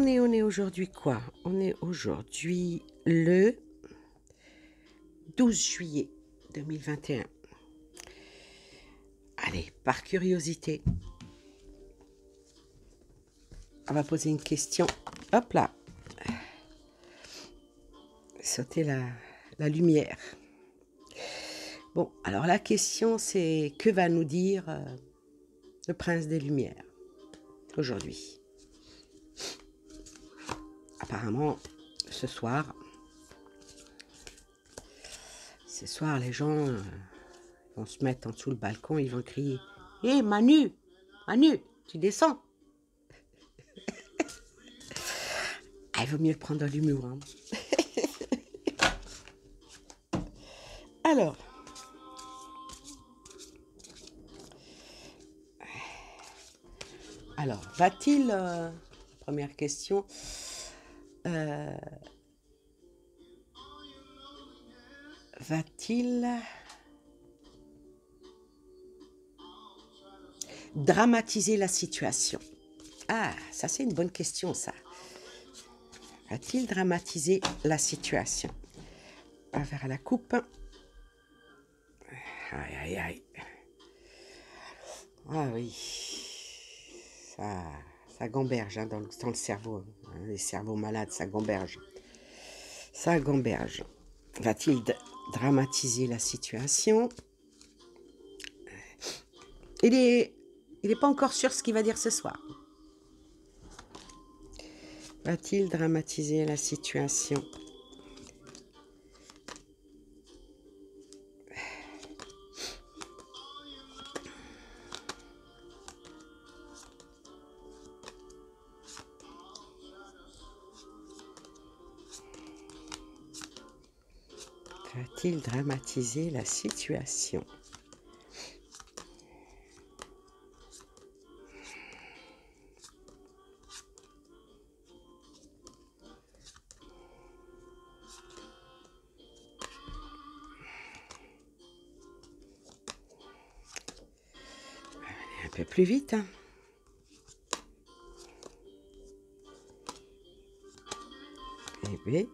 on est aujourd'hui quoi? On est aujourd'hui le 12 juillet 2021. Allez, par curiosité, on va poser une question. Hop là. Sauter la lumière. Bon, alors la question c'est que va nous dire le prince des Lumières aujourd'hui? Apparemment, ce soir, les gens vont se mettre en dessous le balcon, ils vont crier « Hé, Manu, Manu, tu descends !» Ah, il vaut mieux prendre de l'humour. Hein. Alors, va-t-il, première question, va-t-il dramatiser la situation? Ah, ça c'est une bonne question, ça. Va-t-il dramatiser la situation? On va faire la coupe. Aïe, aïe, aïe. Ah oui. Ça gamberge hein, dans le cerveau. Hein, les cerveaux malades, ça gamberge. Ça gamberge. Va-t-il dramatiser la situation? Il est pas encore sûr ce qu'il va dire ce soir. Va-t-il dramatiser la situation? Va-t-il dramatiser la situation? Un peu plus vite. Hein. Eh bien.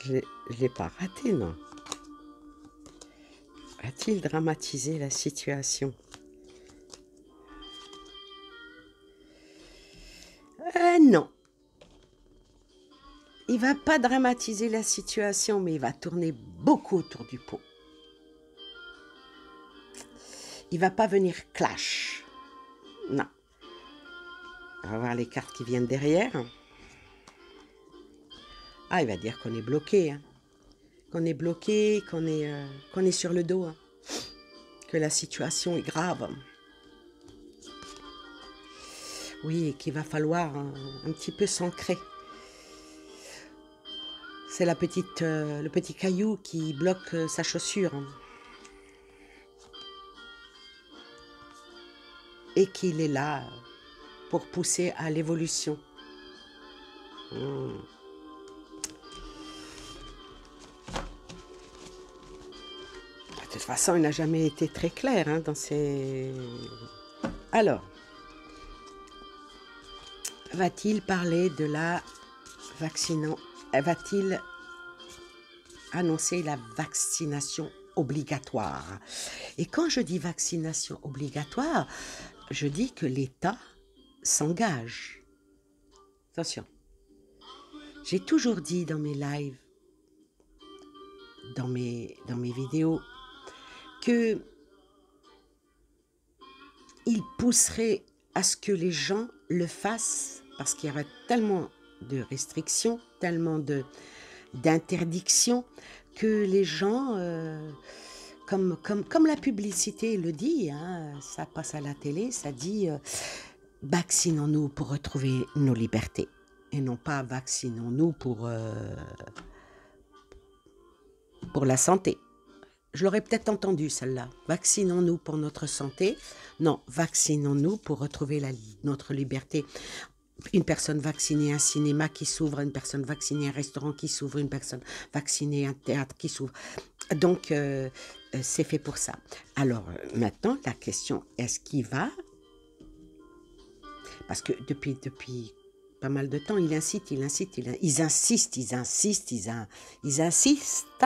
Je l'ai pas raté, non? Va-t-il dramatiser la situation? Non. Il va pas dramatiser la situation, mais il va tourner beaucoup autour du pot. Il va pas venir clash. Non. On va voir les cartes qui viennent derrière. Ah, il va dire qu'on est bloqué. Hein. Qu'on est bloqué, qu'on est sur le dos. Hein. Que la situation est grave. Oui, et qu'il va falloir un petit peu s'ancrer. C'est le petit caillou qui bloque sa chaussure. Hein. Et qu'il est là pour pousser à l'évolution. De toute façon, il n'a jamais été très clair hein, dans ses... Alors, va-t-il parler de la vaccination? Va-t-il annoncer la vaccination obligatoire? Et quand je dis vaccination obligatoire, je dis que l'État s'engage. Attention. J'ai toujours dit dans mes lives, dans mes vidéos, que il pousserait à ce que les gens le fassent parce qu'il y aurait tellement de restrictions, tellement d'interdictions que les gens, comme la publicité le dit, hein, ça passe à la télé, ça dit vaccinons-nous pour retrouver nos libertés et non pas vaccinons-nous pour la santé. Je l'aurais peut-être entendu celle-là. Vaccinons-nous pour notre santé. Non, vaccinons-nous pour retrouver notre liberté. une personne vaccinée, un cinéma qui s'ouvre, une personne vaccinée, un restaurant qui s'ouvre, une personne vaccinée, un théâtre qui s'ouvre. Donc, c'est fait pour ça. Alors, maintenant, la question, est-ce qu'il va? Parce que depuis pas mal de temps, ils insistent, ils insistent, ils insistent, ils insistent, ils insistent,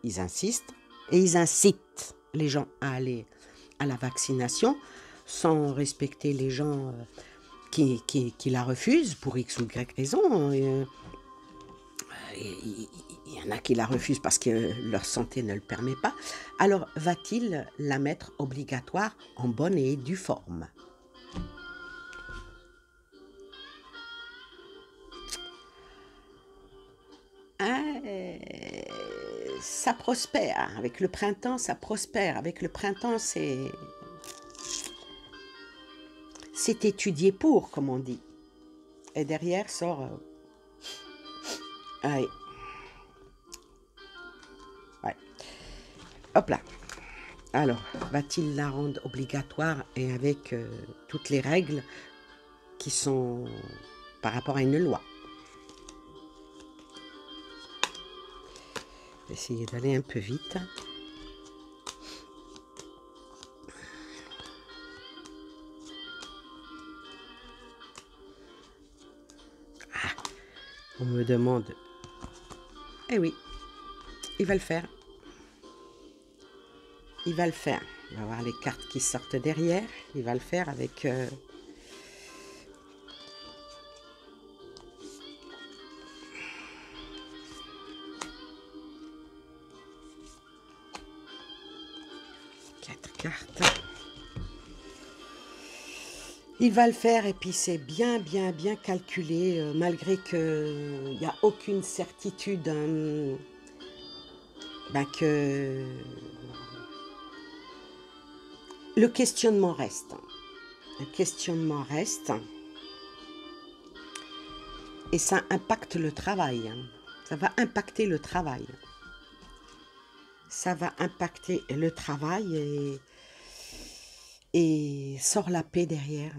ils insistent, et ils incitent les gens à aller à la vaccination sans respecter les gens qui la refusent pour X ou Y raison. Il y en a qui la refusent parce que leur santé ne le permet pas. Alors, va-t-il la mettre obligatoire en bonne et due forme? Hein, ça prospère. Avec le printemps, ça prospère. Avec le printemps, c'est étudié pour, comme on dit. Et derrière sort... ouais. Ouais. Hop là. Alors, va-t-il la rendre obligatoire et avec toutes les règles qui sont par rapport à une loi? Je vais essayer d'aller un peu vite. Ah, on me demande... Eh oui, il va le faire. Il va le faire. On va voir les cartes qui sortent derrière. Il va le faire avec... 4 cartes. Il va le faire et puis c'est bien calculé, malgré qu'il n'y a aucune certitude que le questionnement reste. Le questionnement reste et ça impacte le travail. Ça va impacter le travail. Ça va impacter le travail et sort la paix derrière.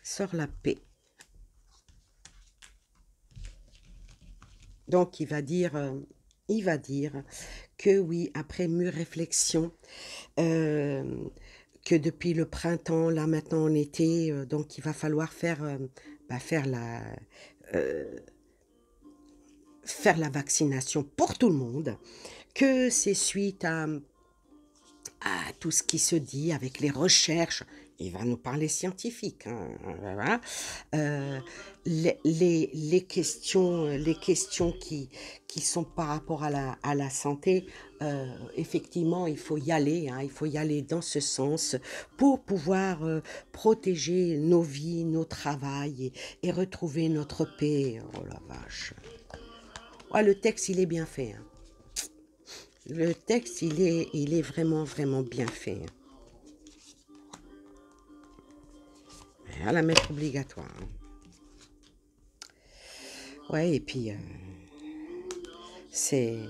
Sort la paix. Donc, il va dire que oui, après mûre réflexion, que depuis le printemps, là maintenant en été, donc il va falloir faire la vaccination pour tout le monde, que c'est suite à tout ce qui se dit avec les recherches. Il va nous parler scientifique, hein, voilà. Les questions qui sont par rapport à la santé, effectivement, il faut y aller, hein, il faut y aller dans ce sens pour pouvoir protéger nos vies, nos travails et retrouver notre paix. Oh la vache. Ouais, le texte, il est bien fait, hein. Le texte, il est vraiment bien fait. À la mettre obligatoire. Hein. Ouais, et puis c'est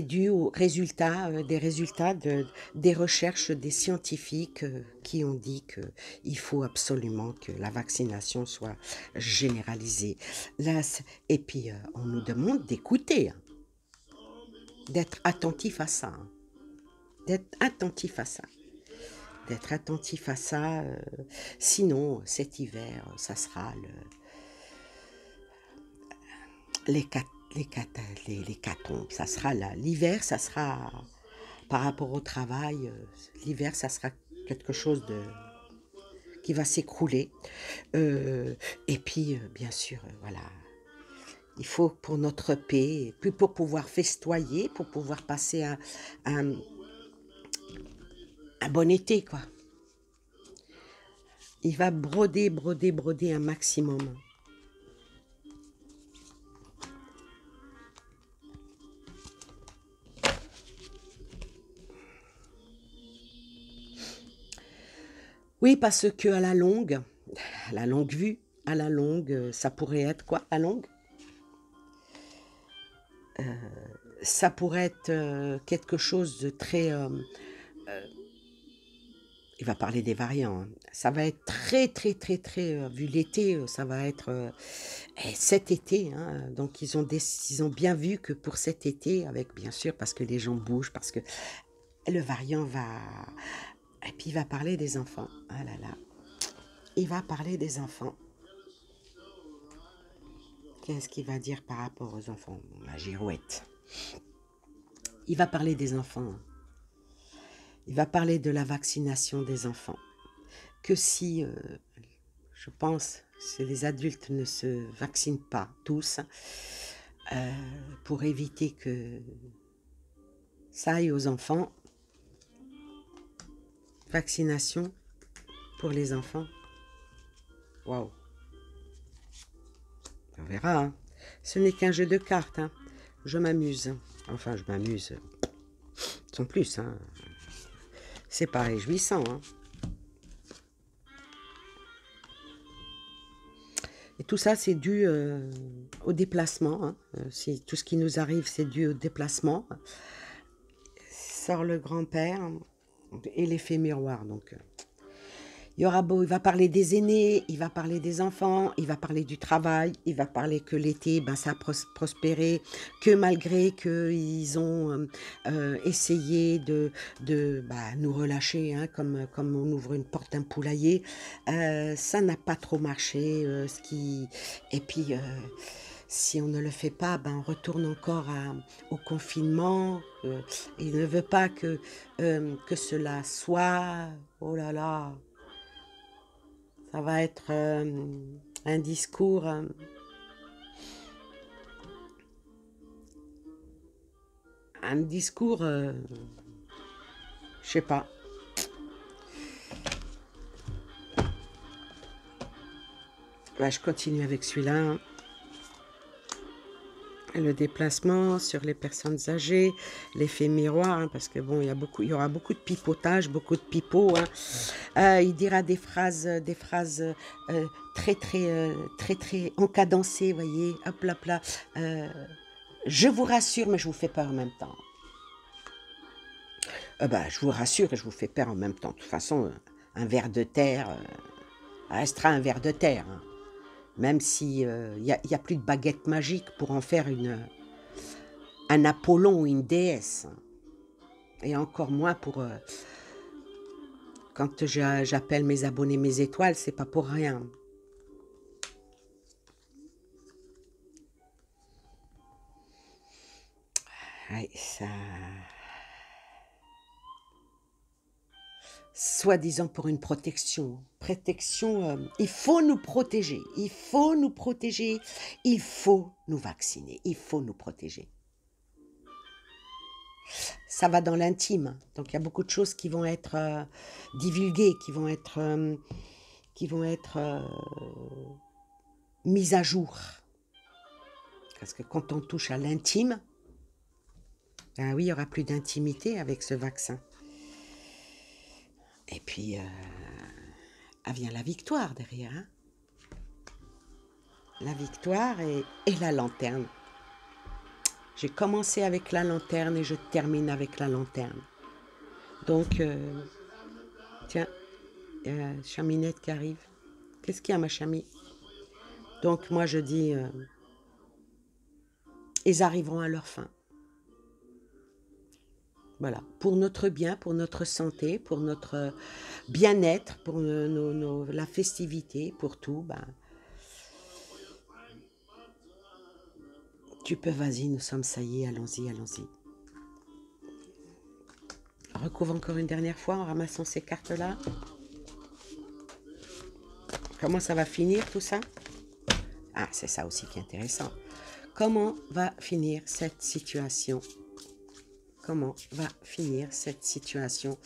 dû aux résultats, des recherches des scientifiques qui ont dit qu'il faut absolument que la vaccination soit généralisée. Là, et puis on nous demande d'écouter, hein, d'être attentif à ça. Hein. D'être attentif à ça. D'être attentif à ça. Sinon, cet hiver, ça sera l'hécatombe. Ça sera l'hiver, ça sera par rapport au travail. L'hiver, ça sera quelque chose qui va s'écrouler. Et puis, bien sûr, voilà. Il faut pour notre paix, puis pour pouvoir festoyer, pour pouvoir passer un bon été, quoi. Il va broder un maximum. Oui, parce que à la longue vue, à la longue, ça pourrait être quoi, à longue? Ça pourrait être quelque chose de très Il va parler des variants, hein. Ça va être très, très, très, très, vu l'été, ça va être, cet été, hein, donc ils ont bien vu que pour cet été, avec bien sûr parce que les gens bougent, parce que le variant va et puis il va parler des enfants. Ah là là, il va parler des enfants. Qu'est-ce qu'il va dire par rapport aux enfants? La girouette. Il va parler des enfants. Il va parler de la vaccination des enfants. Que si, je pense, si les adultes ne se vaccinent pas tous, pour éviter que ça aille aux enfants, vaccination pour les enfants. Waouh, on verra, hein. Ce n'est qu'un jeu de cartes, hein. Je m'amuse. Enfin, je m'amuse. Sans plus, hein. C'est pas réjouissant, hein. Et tout ça, c'est dû au déplacement, hein. Tout ce qui nous arrive, c'est dû au déplacement. Sort le grand-père et l'effet miroir, donc... il va parler des aînés, il va parler des enfants, il va parler du travail, il va parler que l'été, ben, ça a prospéré, que malgré qu'ils ont essayé de nous relâcher, hein, comme on ouvre une porte d'un poulailler, ça n'a pas trop marché. Et puis, si on ne le fait pas, ben, on retourne encore au confinement. Il ne veut pas que cela soit... Oh là là, ça va être un discours je sais pas. Ouais, je continue avec celui-là, hein. Le déplacement sur les personnes âgées, l'effet miroir, hein, parce que bon, il y aura beaucoup de pipotage, beaucoup de pipeaux, hein. Il dira des phrases très, très, très, très encadencées, voyez, hop là, hop là. Je vous rassure, mais je vous fais peur en même temps. Bah, je vous rassure et je vous fais peur en même temps. De toute façon, un ver de terre restera un ver de terre, hein. Même si y a plus de baguette magique pour en faire un Apollon ou une déesse. Et encore moins pour... quand j'appelle mes abonnés mes étoiles, c'est pas pour rien. Ouais, ça... Soi-disant pour une protection. Il faut nous protéger. Il faut nous protéger. Il faut nous vacciner. Il faut nous protéger. Ça va dans l'intime. Donc, il y a beaucoup de choses qui vont être divulguées, qui vont être mises à jour. Parce que quand on touche à l'intime, ben oui, il n'y aura plus d'intimité avec ce vaccin. Et puis, vient la victoire derrière, hein. La victoire et la lanterne. J'ai commencé avec la lanterne et je termine avec la lanterne. Donc, tiens, il y a Chaminette qui arrive. Qu'est-ce qu'il y a, ma chamie? Donc, moi, je dis, ils arriveront à leur fin. Voilà, pour notre bien, pour notre santé, pour notre bien-être, pour la festivité, pour tout, ben, tu peux, vas-y, nous sommes, ça y est, allons-y, allons-y. Recouvre encore une dernière fois en ramassant ces cartes-là. Comment ça va finir tout ça? Ah, c'est ça aussi qui est intéressant. Comment va finir cette situation? Comment va finir cette situation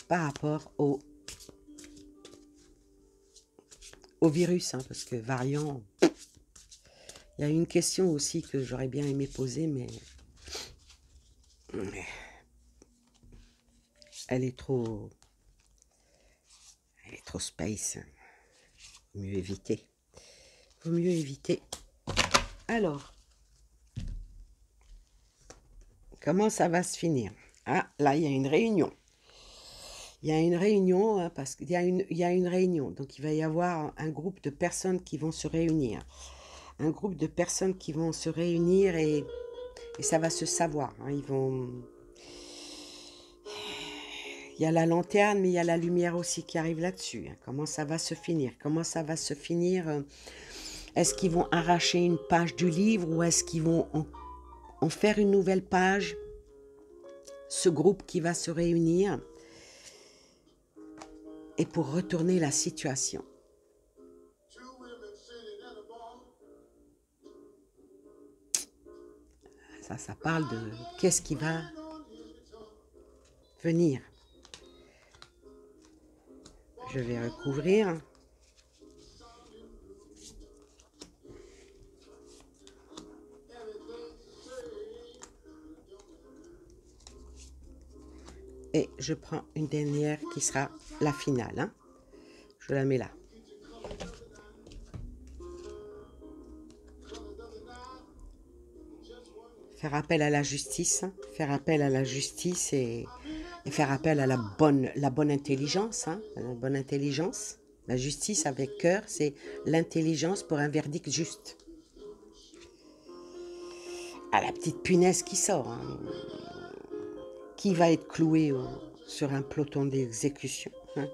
par rapport au virus, hein, parce que variant... Il y a une question aussi que j'aurais bien aimé poser, mais elle est trop space. Vaut mieux éviter. Vaut mieux éviter. Alors, comment ça va se finir? Ah, là, il y a une réunion. Il y a une réunion, hein, parce qu'il y a il y a une réunion. Donc, il va y avoir un groupe de personnes qui vont se réunir. Un groupe de personnes qui vont se réunir et ça va se savoir. Hein. Il y a la lanterne, mais il y a la lumière aussi qui arrive là-dessus. Hein. Comment ça va se finir? Comment ça va se finir? Est-ce qu'ils vont arracher une page du livre ou est-ce qu'ils vont en faire une nouvelle page? Ce groupe qui va se réunir et pour retourner la situation. Ça parle de qu'est-ce qui va venir. Je vais recouvrir. Et je prends une dernière qui sera la finale. Hein. Je la mets là. Faire appel à la justice, hein. Faire appel à la justice et faire appel à la bonne intelligence. Hein. La bonne intelligence. La justice avec cœur, c'est l'intelligence pour un verdict juste. Ah, la petite punaise qui sort. Hein. Qui va être cloué sur un peloton d'exécution. Hein.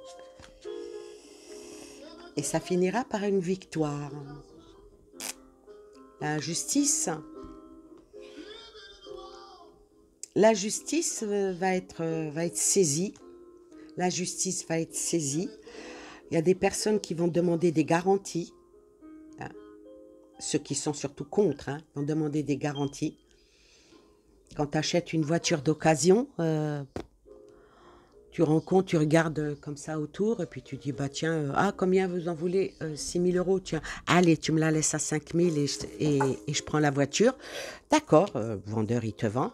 Et ça finira par une victoire. La justice va être saisie. La justice va être saisie. Il y a des personnes qui vont demander des garanties. Hein. Ceux qui sont surtout contre vont demander des garanties. Quand tu achètes une voiture d'occasion, tu rends compte, tu regardes comme ça autour, et puis tu dis, bah tiens, combien vous en voulez? 6 000 euros, tiens, allez, tu me la laisses à 5 000 et je prends la voiture. D'accord, vendeur, il te vend.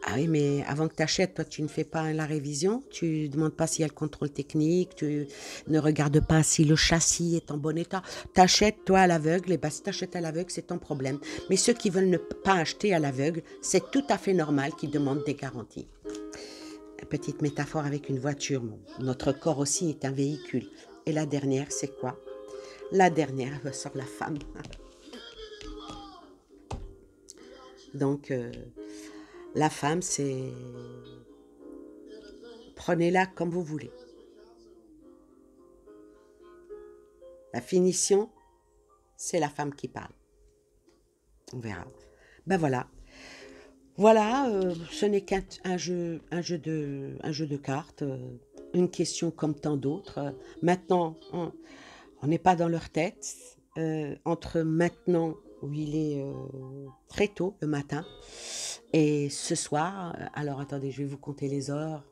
Ah oui, mais avant que tu achètes, toi, tu ne fais pas la révision, tu ne demandes pas s'il y a le contrôle technique, tu ne regardes pas si le châssis est en bon état. Tu achètes, toi, à l'aveugle, et bien si tu achètes à l'aveugle, c'est ton problème. Mais ceux qui veulent ne pas acheter à l'aveugle, c'est tout à fait normal qu'ils demandent des garanties. Petite métaphore avec une voiture. Notre corps aussi est un véhicule. Et la dernière, c'est quoi? La dernière sort la femme. Donc, la femme, c'est... Prenez-la comme vous voulez. La finition, c'est la femme qui parle. On verra. Ben voilà. Voilà, ce n'est qu'un jeu de cartes, une question comme tant d'autres. Maintenant, on n'est pas dans leur tête. Entre maintenant, où il est très tôt le matin, et ce soir, alors attendez, je vais vous compter les heures.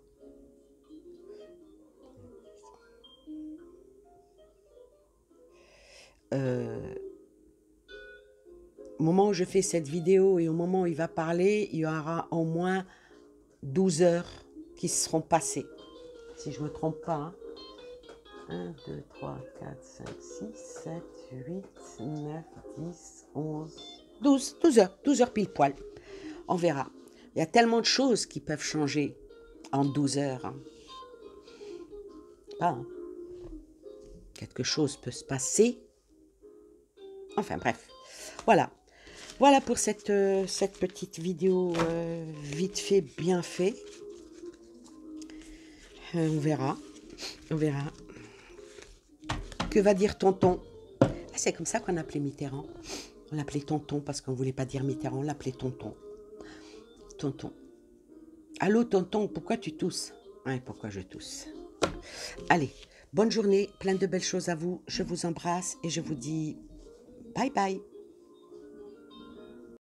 Au moment où je fais cette vidéo et au moment où il va parler, il y aura au moins 12 heures qui seront passées. Si je ne me trompe pas. Hein. 1, 2, 3, 4, 5, 6, 7, 8, 9, 10, 11, 12 heures pile poil. On verra. Il y a tellement de choses qui peuvent changer en 12 heures. Hein. Pas, hein. Quelque chose peut se passer. Enfin bref, voilà. Voilà pour cette petite vidéo vite fait, bien fait. On verra. On verra. Que va dire tonton? C'est comme ça qu'on appelait Mitterrand. On l'appelait tonton parce qu'on ne voulait pas dire Mitterrand, on l'appelait tonton. Tonton. Allô tonton, pourquoi tu tousses? Ouais, pourquoi je tousse? Allez, bonne journée, plein de belles choses à vous. Je vous embrasse et je vous dis bye bye.